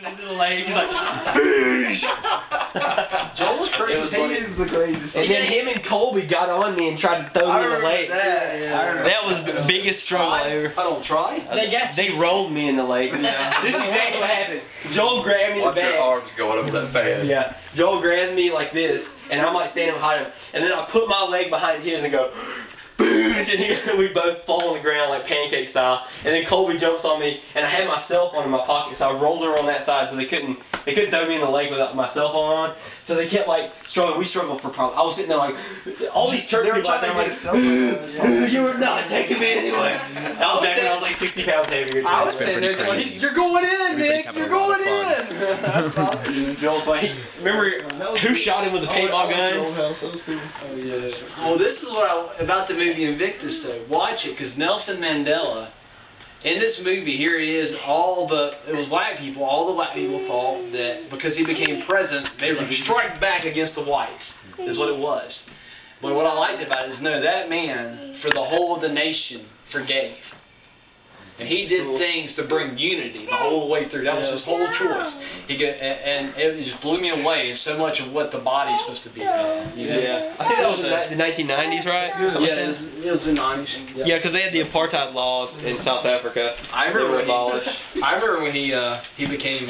into the lake. He's like, Joel's crazy. He is the craziest. And then him and Colby got on me and tried to throw me in the lake. that was the biggest struggle ever. I don't try. They rolled me in the lake. This is exactly what happened. Joel grabbed me in the back. Watch your arms going up that fast. Yeah. Joel grabs me like this, and I'm like standing behind him, and then I put my leg behind his and go, and we both fall on the ground like pancake style, and then Colby jumps on me, and I had my cell phone in my pocket, so I rolled her on that side, so they couldn't throw me in the lake without my cell phone on, so they kept like struggling. We struggled for probably, I was sitting there like, all these church people out there, I'm like, you were not taking me anyway. I was back when I was like 60 pounds heavier. I was sitting there going, you're going in, Nick, you're going in. Joel's like, remember who shot him with a paintball gun? Well, this is what about the movie Invictus, though. Watch it, because Nelson Mandela, in this movie, here he is, it was black people, all the black people thought that because he became president, they would strike back against the whites, is what it was. But what I liked about it is, no, that man, for the whole of the nation, forgave. And he did things to bring unity the whole way through. That was his whole choice. And it just blew me away in so much of what the body's supposed to be. Yeah. I think that was the 1990s, right? Yeah, it was the 90s. Yeah, because they had the apartheid laws in South Africa. I remember when he became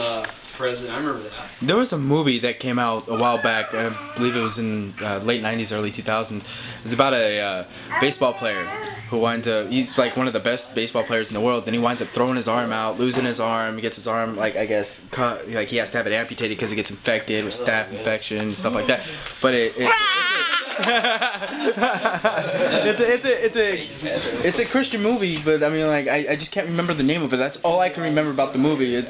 president. I remember that. There was a movie that came out a while back. I believe it was in late 90s, early 2000s. It's about a baseball player who he's like one of the best baseball players in the world. Then he winds up throwing his arm out, losing his arm. He gets his arm, like, I guess, cut. Like, he has to have it amputated because it gets infected with staph infection and stuff like that. But it's a Christian movie, but I mean, like, I just can't remember the name of it. That's all I can remember about the movie. I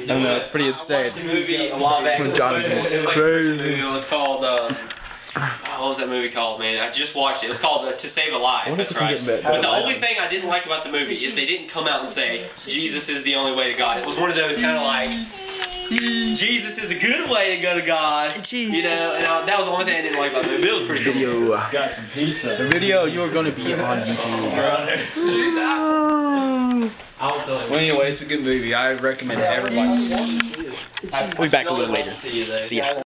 don't know, it's pretty insane. I watched the movie a while back. Jonathan, Crazy. It was called, what was that movie called, man? I just watched it. It was called To Save a Life. That's right. But the only thing I didn't like about the movie is they didn't come out and say, Jesus is the only way to God. It was one of those kind of like, Jesus is a good way to go to God. You know, and that was the only thing I didn't like about the movie. It was pretty cool. Got some pizza. The video, you are going to be on YouTube. Well, anyway, it's a good movie. I recommend it to everybody. We'll be back a little later. See you there. See ya.